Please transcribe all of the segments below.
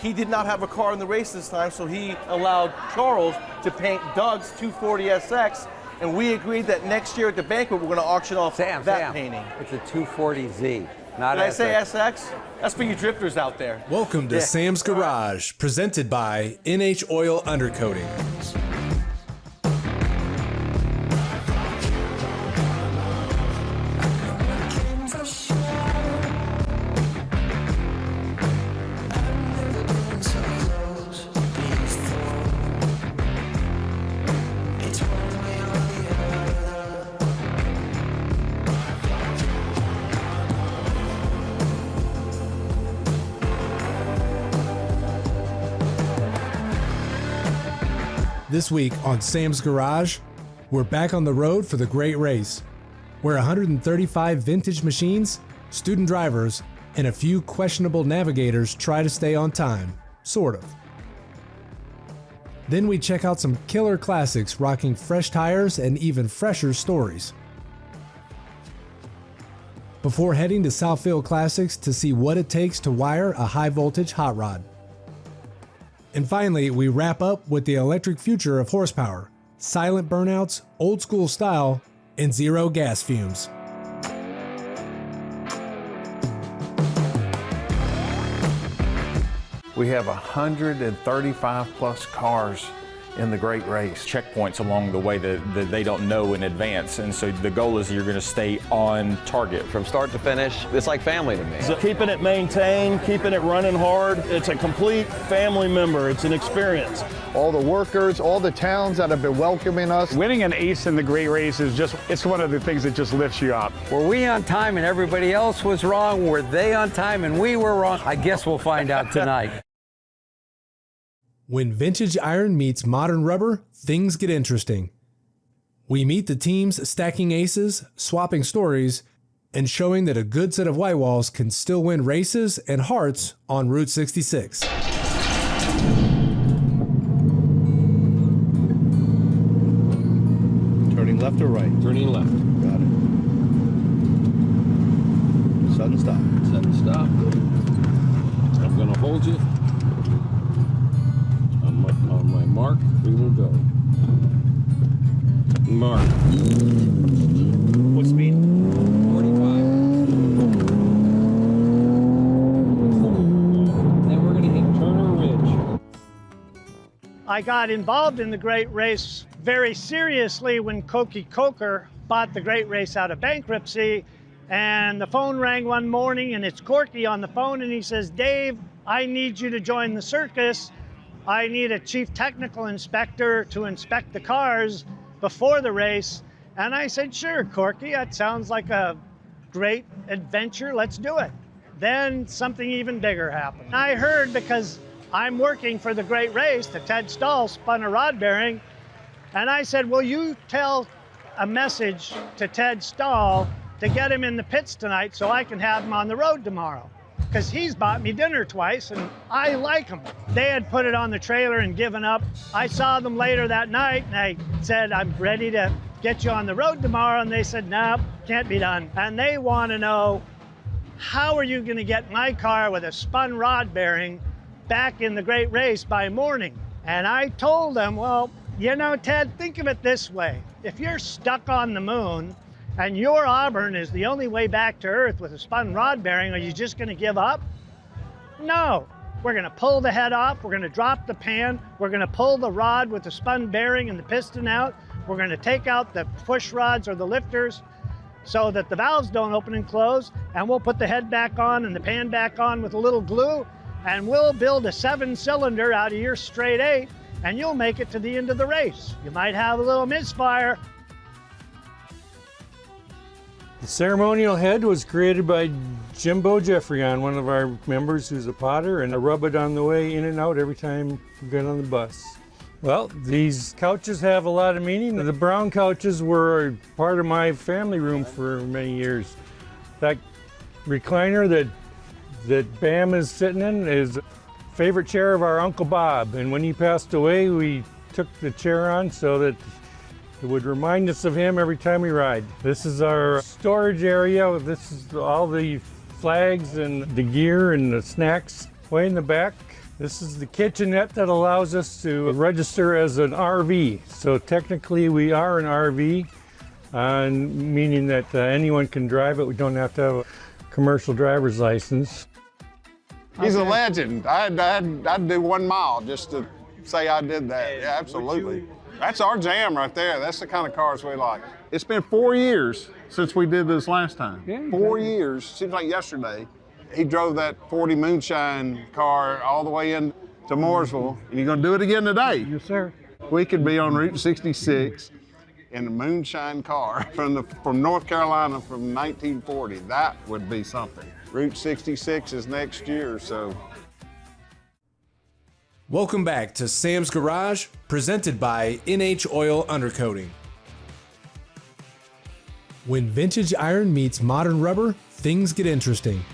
He did not have a car in the race this time, so he allowed Charles to paint Doug's 240 SX, and we agreed that next year at the banquet we're going to auction off that painting. It's a 240Z, not Did SX. I say SX? That's for you drifters out there. Welcome to Sam's Garage, presented by NH Oil Undercoating. This week on Sam's Garage, we're back on the road for the Great Race, where 135 vintage machines, student drivers, and a few questionable navigators try to stay on time, sort of. Then we check out some killer classics rocking fresh tires and even fresher stories. Before heading to Southfield Classics to see what it takes to wire a high voltage hot rod. And finally, we wrap up with the electric future of horsepower, silent burnouts, old school style, and zero gas fumes. We have 135 plus cars in the Great Race. Checkpoints along the way that they don't know in advance, and so the goal is you're going to stay on target. From start to finish, it's like family to me. So keeping it maintained, keeping it running hard, it's a complete family member. It's an experience. All the workers, all the towns that have been welcoming us. Winning an ace in the Great Race is just, it's one of the things that just lifts you up. Were we on time and everybody else was wrong? Were they on time and we were wrong? I guess we'll find out tonight. When vintage iron meets modern rubber, things get interesting. We meet the teams stacking aces, swapping stories, and showing that a good set of white walls can still win races and hearts on Route 66. Turning left or right? Turning left. Got it. Sudden stop. Sudden stop. I'm going to hold you. On my mark, we will go. Mark. What speed? 45. Then we're going to hit Turner Ridge. I got involved in the Great Race very seriously when Cokie Coker bought the Great Race out of bankruptcy, and the phone rang one morning and it's Corky on the phone and he says, "Dave, I need you to join the circus. I need a chief technical inspector to inspect the cars before the race." And I said, "Sure, Corky, that sounds like a great adventure. Let's do it." Then something even bigger happened. I heard, because I'm working for the Great Race, that Ted Stahl spun a rod bearing. And I said, "Will you tell a message to Ted Stahl to get him in the pits tonight so I can have him on the road tomorrow? Because he's bought me dinner twice and I like him." They had put it on the trailer and given up. I saw them later that night and I said, "I'm ready to get you on the road tomorrow." And they said, "No, can't be done." And they want to know, how are you going to get my car with a spun rod bearing back in the Great Race by morning? And I told them, "Well, you know, Ted, think of it this way. If you're stuck on the moon and your Auburn is the only way back to Earth with a spun rod bearing, are you just going to give up? No. We're going to pull the head off. We're going to drop the pan. We're going to pull the rod with the spun bearing and the piston out. We're going to take out the push rods or the lifters so that the valves don't open and close. And we'll put the head back on and the pan back on with a little glue. And we'll build a 7-cylinder out of your straight 8. And you'll make it to the end of the race. You might have a little misfire." The ceremonial head was created by Jimbo Jeffrion, one of our members who's a potter, and I rub it on the way in and out every time we get on the bus. Well, these couches have a lot of meaning. The brown couches were part of my family room for many years. That recliner that Bam is sitting in is a favorite chair of our Uncle Bob, and when he passed away, we took the chair on so that it would remind us of him every time we ride. This is our storage area. This is all the flags and the gear and the snacks. Way in the back This is the kitchenette that allows us to register as an RV. So technically we are an RV, meaning that anyone can drive it. We don't have to have a commercial driver's license. He's a legend. I'd do 1 mile just to say I did that. Yeah, absolutely. That's our jam right there. That's the kind of cars we like. It's been 4 years since we did this last time. Yeah, 4 years, seems like yesterday. He drove that 40 Moonshine car all the way in to Mooresville, and you're gonna do it again today. Yes, sir. We could be on Route 66 in a Moonshine car from North Carolina from 1940. That would be something. Route 66 is next year, so. Welcome back to Sam's Garage, presented by NH Oil Undercoating. When vintage iron meets modern rubber, things get interesting.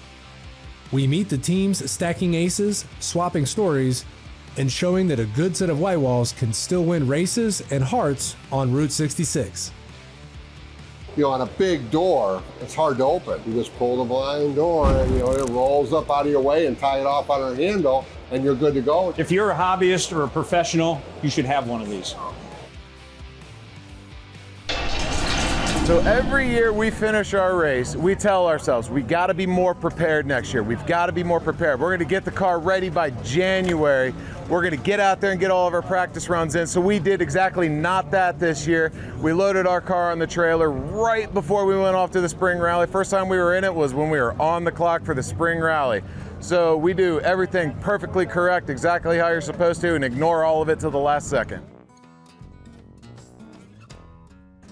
We meet the teams stacking aces, swapping stories, and showing that a good set of white walls can still win races and hearts on Route 66. You know, on a big door, it's hard to open. You just pull the blind door and, you know, it rolls up out of your way and tie it off on a handle, and you're good to go. If you're a hobbyist or a professional, you should have one of these. So every year we finish our race, we tell ourselves, we gotta be more prepared next year. We've gotta be more prepared. We're gonna get the car ready by January. We're gonna get out there and get all of our practice runs in. So we did exactly not that this year. We loaded our car on the trailer right before we went off to the spring rally. First time we were in it was when we were on the clock for the spring rally. So we do everything perfectly correct, exactly how you're supposed to, and ignore all of it till the last second.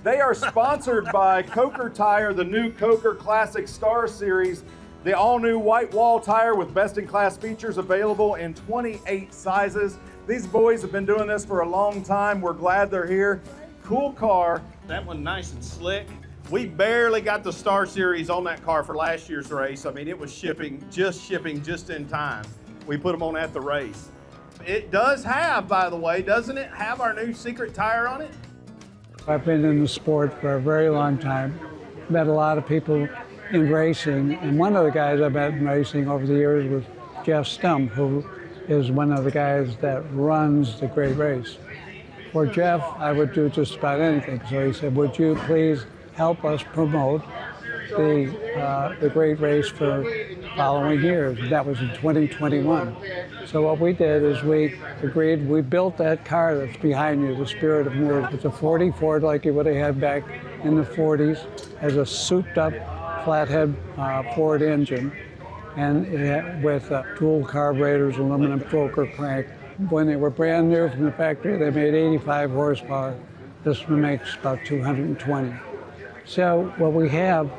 They are sponsored by Coker Tire, the new Coker Classic Star Series, the all-new white wall tire with best-in-class features available in 28 sizes. These boys have been doing this for a long time. We're glad they're here. Cool car. That one nice and slick. We barely got the Star Series on that car for last year's race. I mean, it was shipping just in time. We put them on at the race. It does have, by the way, doesn't it have our new secret tire on it? I've been in the sport for a very long time, met a lot of people in racing, and one of the guys I met in racing over the years was Jeff Stump, who is one of the guys that runs the Great Race. For Jeff, I would do just about anything, so he said, would you please help us promote the Great Race for following years? That was in 2021. So what we did is we agreed, we built that car that's behind you, the Spirit of Moors. It's a 40 Ford like you would have had back in the 40s, has a souped up flathead Ford engine, and with dual carburetors, aluminum stroker crank. When they were brand new from the factory, they made 85 horsepower. This one makes about 220. So what we have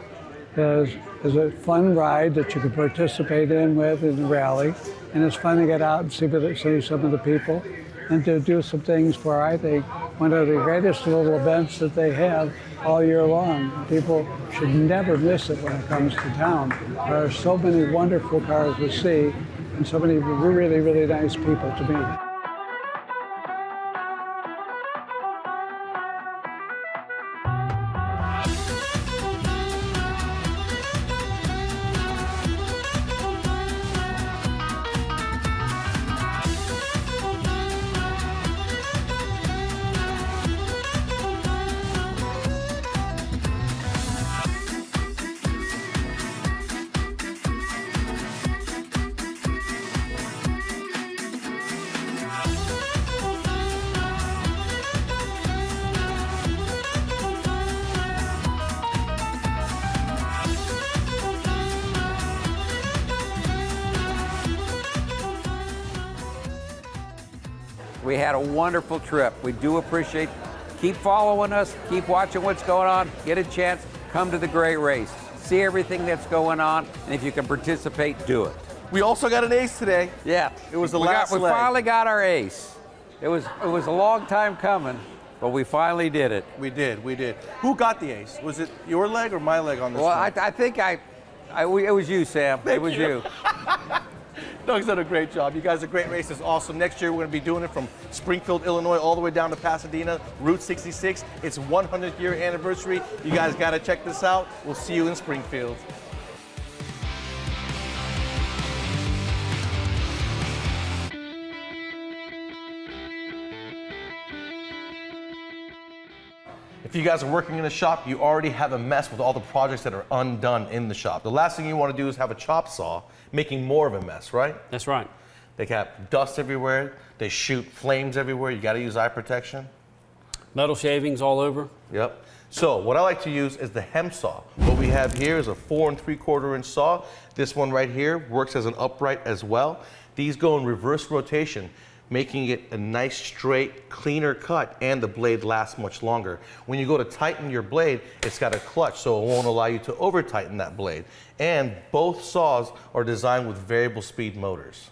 is a fun ride that you can participate in the rally, and it's fun to get out and see some of the people, and to do some things for, I think, one of the greatest little events that they have all year long. People should never miss it when it comes to town. There are so many wonderful cars to see, and so many really, really nice people to meet. We had a wonderful trip. We do appreciate. Keep following us. Keep watching what's going on. Get a chance. Come to the Great Race. See everything that's going on. And if you can participate, do it. We also got an ace today. Yeah. It was the last leg. We finally got our ace. It was a long time coming, but we finally did it. We did. Who got the ace? Was it your leg or my leg on this one? one? I think it was you, Sam. Thank it was you. Doug's done a great job. You guys are great races. Awesome. Next year, we're going to be doing it from Springfield, Illinois, all the way down to Pasadena, Route 66. It's 100th year anniversary. You guys got to check this out. We'll see you in Springfield. If you guys are working in a shop, you already have a mess with all the projects that are undone in the shop. The last thing you want to do is have a chop saw making more of a mess, right? That's right. They have dust everywhere. They shoot flames everywhere. You got to use eye protection. Metal shavings all over. Yep. So what I like to use is the hem saw. What we have here is a 4 3/4 inch saw. This one right here works as an upright as well. These go in reverse rotation, making it a nice, straight, cleaner cut, and the blade lasts much longer. When you go to tighten your blade, it's got a clutch, so it won't allow you to over tighten that blade. And both saws are designed with variable speed motors.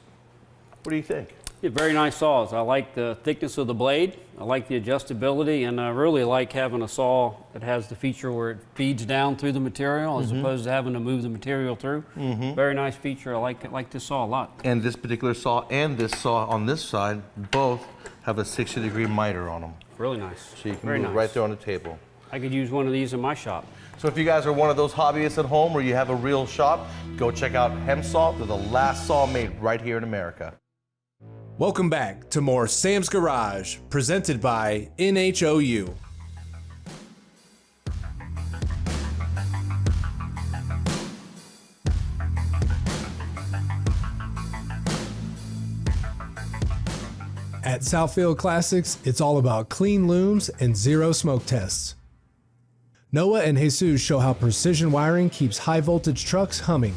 What do you think? Yeah, very nice saws. I like the thickness of the blade. I like the adjustability, and I really like having a saw that has the feature where it feeds down through the material as opposed to having to move the material through. Very nice feature. I like this saw a lot. And this particular saw and this saw on this side both have a 60-degree miter on them. Really nice. So you can Very move nice. right there on the table. I could use one of these in my shop. So if you guys are one of those hobbyists at home or you have a real shop, go check out Hem Saw. They're the last saw made right here in America. Welcome back to more Sam's Garage, presented by NHOU. At Southfield Classics, it's all about clean looms and zero smoke tests. Noah and Jesus show how precision wiring keeps high voltage trucks humming.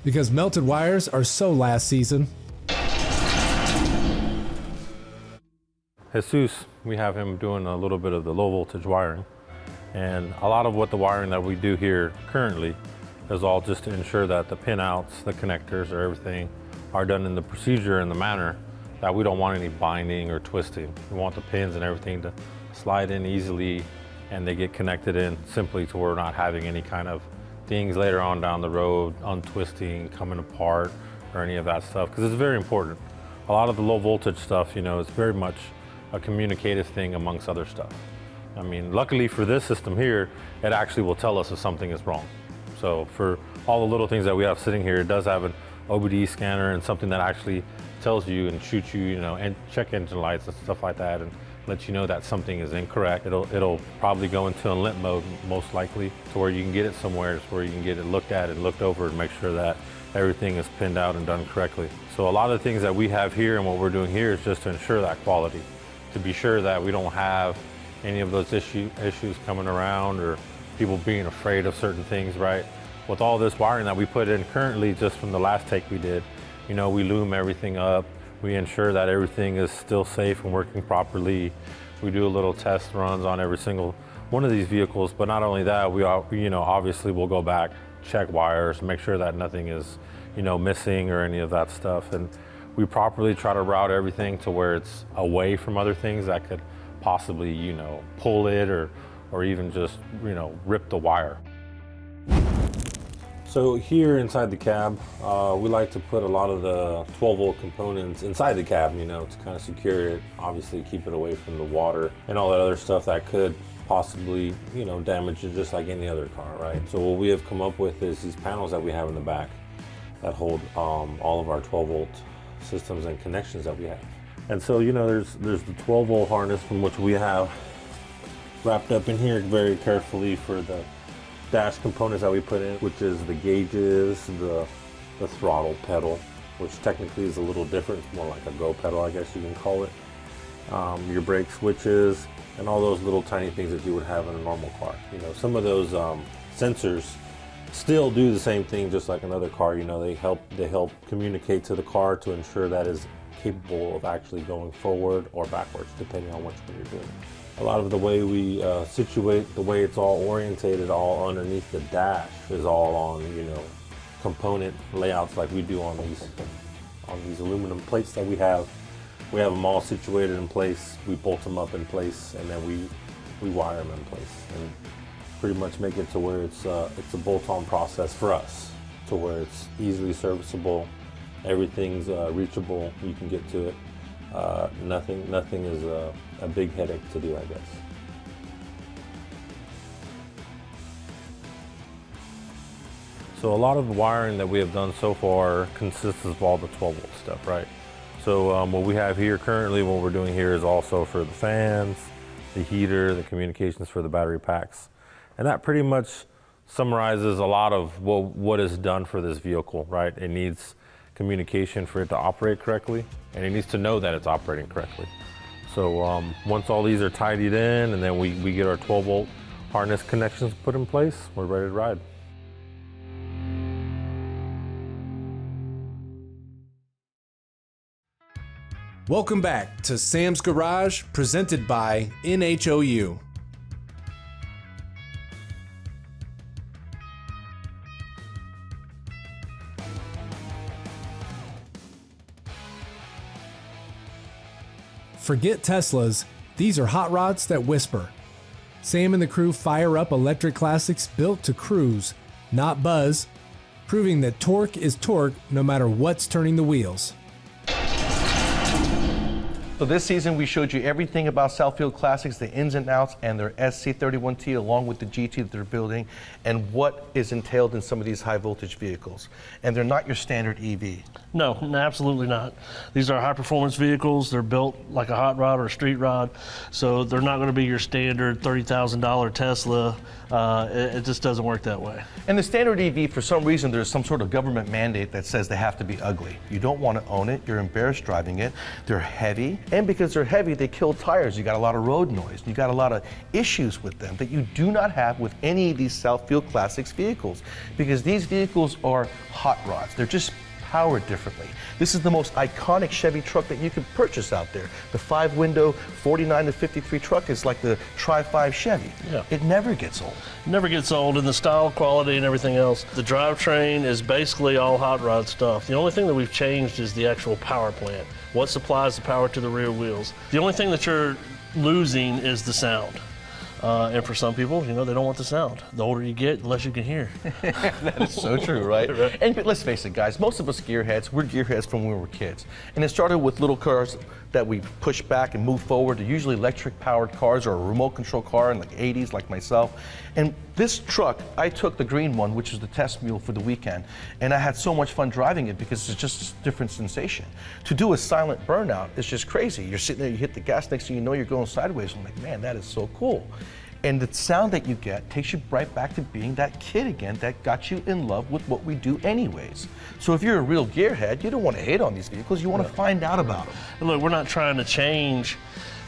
Because melted wires are so last season. Jesus, we have him doing a little bit of the low voltage wiring. And a lot of what the wiring that we do here currently is all just to ensure that the pin outs, the connectors, or everything are done in the procedure and the manner that we don't want any binding or twisting. We want the pins and everything to slide in easily and they get connected in simply to where we're not having any kind of things later on down the road, untwisting, coming apart, or any of that stuff, because it's very important. A lot of the low voltage stuff, you know, is very much a communicative thing amongst other stuff. I mean, luckily for this system here, it actually will tell us if something is wrong. So for all the little things that we have sitting here, it does have an OBD scanner and something that actually tells you and shoots you, you know, and check engine lights and stuff like that and lets you know that something is incorrect. It'll probably go into a limp mode most likely to where you can get it somewhere where you can get it looked at and looked over and make sure that everything is pinned out and done correctly. So a lot of the things that we have here and what we're doing here is just to ensure that quality, to be sure that we don't have any of those issues coming around or people being afraid of certain things, right? With all this wiring that we put in currently, just from the last take we did, you know, we loom everything up. We ensure that everything is still safe and working properly. We do a little test runs on every single one of these vehicles, but not only that, we, you know, obviously we'll go back, check wires, make sure that nothing is, you know, missing or any of that stuff. And we properly try to route everything to where it's away from other things that could possibly, you know, pull it or even just, you know, rip the wire. So here inside the cab, we like to put a lot of the 12-volt components inside the cab, you know, to kind of secure it, obviously keep it away from the water and all that other stuff that could possibly, you know, damage it just like any other car, right? So what we have come up with is these panels that we have in the back that hold all of our 12-volt systems and connections that we have. And so, you know, there's the 12-volt harness from which we have wrapped up in here very carefully for the dash components that we put in, which is the gauges, the throttle pedal, which technically is a little different. It's more like a go pedal, I guess you can call it. Your brake switches, and all those little tiny things that you would have in a normal car. You know, some of those sensors still do the same thing just like another car. You know, they help communicate to the car to ensure that is capable of actually going forward or backwards, depending on which one you're doing. A lot of the way we situate, the way it's all orientated, all underneath the dash is all on, you know, component layouts like we do on these aluminum plates that we have. We have them all situated in place. We bolt them up in place, and then we wire them in place, and pretty much make it to where it's a bolt-on process for us, to where it's easily serviceable. Everything's reachable. You can get to it. Nothing is a big headache to do, I guess. So a lot of the wiring that we have done so far consists of all the 12-volt stuff, right? So what we have here currently, what we're doing here is also for the fans, the heater, the communications for the battery packs. And that pretty much summarizes a lot of what is done for this vehicle, right? It needs communication for it to operate correctly, and it needs to know that it's operating correctly. So once all these are tidied in and then we get our 12-volt harness connections put in place, we're ready to ride. Welcome back to Sam's Garage, presented by NHOU. Forget Teslas, these are hot rods that whisper. Sam and the crew fire up electric classics built to cruise, not buzz, proving that torque is torque no matter what's turning the wheels. So this season we showed you everything about Southfield Classics, the ins and outs, and their SC31T along with the GT that they're building, and what is entailed in some of these high voltage vehicles. And they're not your standard EV. No, absolutely not. These are high performance vehicles. They're built like a hot rod or a street rod, so they're not going to be your standard $30,000 Tesla. It just doesn't work that way. And the standard EV, for some reason, there's some sort of government mandate that says they have to be ugly. You don't want to own it. You're embarrassed driving it. They're heavy. And because they're heavy, they kill tires. You got a lot of road noise. You got a lot of issues with them that you do not have with any of these Southfield Classics vehicles, because these vehicles are hot rods. They're just powered differently. This is the most iconic Chevy truck that you can purchase out there. The 5-window 49 to 53 truck is like the Tri-5 Chevy. Yeah. It never gets old. Never gets old, and the style, quality, and everything else. The drivetrain is basically all hot rod stuff. The only thing that we've changed is the actual power plant. What supplies the power to the rear wheels. The only thing that you're losing is the sound. And for some people, you know, they don't want the sound. The older you get, the less you can hear. That is so true, right? And let's face it, guys, most of us gearheads, we're gearheads from when we were kids. And it started with little cars that we push back and move forward to usually electric powered cars or a remote control car in like 80s like myself. And this truck, I took the green one, which was the test mule for the weekend, and I had so much fun driving it because it's just a different sensation. To do a silent burnout is just crazy. You're sitting there, you hit the gas, next thing you know you're going sideways. I'm like, man, that is so cool. And the sound that you get takes you right back to being that kid again that got you in love with what we do anyways. So if you're a real gearhead, you don't want to hate on these vehicles, you want to find out about them. And look, we're not trying to change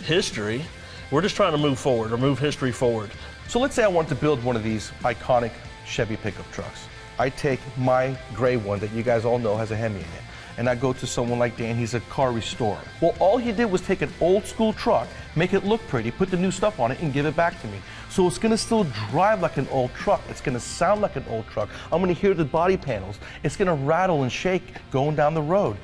history. We're just trying to move forward or move history forward. So let's say I want to build one of these iconic Chevy pickup trucks. I take my gray one that you guys all know has a Hemi in it, and I go to someone like Dan, he's a car restorer. Well, all he did was take an old school truck, make it look pretty, put the new stuff on it, and give it back to me. So it's gonna still drive like an old truck. It's gonna sound like an old truck. I'm gonna hear the body panels. It's gonna rattle and shake going down the road.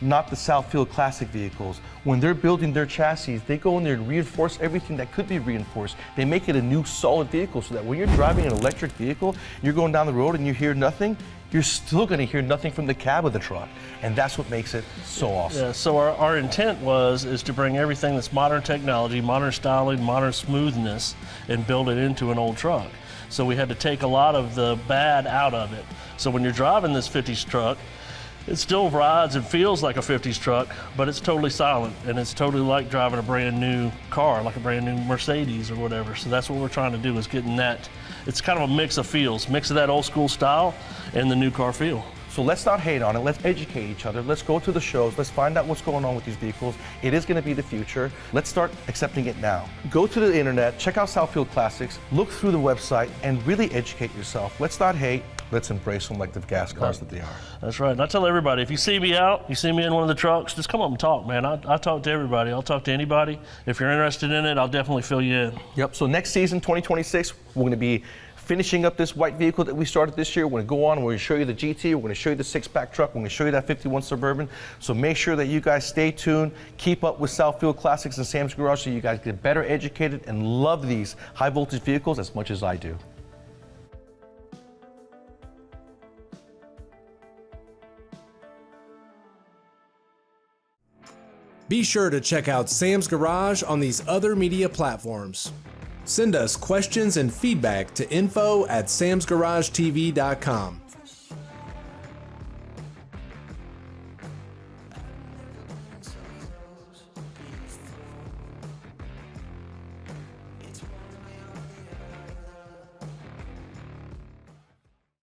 Not the Southfield Classic vehicles. When they're building their chassis, they go in there and reinforce everything that could be reinforced. They make it a new solid vehicle so that when you're driving an electric vehicle, you're going down the road and you hear nothing, you're still gonna hear nothing from the cab of the truck. And that's what makes it so awesome. Yeah, so our intent is to bring everything that's modern technology, modern styling, modern smoothness, and build it into an old truck. So we had to take a lot of the bad out of it. So when you're driving this 50s truck, it still rides and feels like a 50s truck, but it's totally silent, and it's totally like driving a brand new car, like a brand new Mercedes or whatever. So that's what we're trying to do, is getting that. It's kind of a mix of feels, mix of that old school style and the new car feel. So let's not hate on it, let's educate each other, let's go to the shows, let's find out what's going on with these vehicles. It is gonna be the future. Let's start accepting it now. Go to the internet, check out Southfield Classics, look through the website, and really educate yourself. Let's not hate, let's embrace them like the gas cars that they are. That's right, and I tell everybody, if you see me out, you see me in one of the trucks, just come up and talk, man. I talk to everybody, I'll talk to anybody. If you're interested in it, I'll definitely fill you in. Yep, so next season, 2026, we're gonna be finishing up this white vehicle that we started this year. We're going to go on, we're going to show you the GT, we're going to show you the 6-pack truck, we're going to show you that 51 Suburban. So make sure that you guys stay tuned, keep up with Southfield Classics and Sam's Garage so you guys get better educated and love these high voltage vehicles as much as I do. Be sure to check out Sam's Garage on these other media platforms. Send us questions and feedback to info@samsgaragetv.com.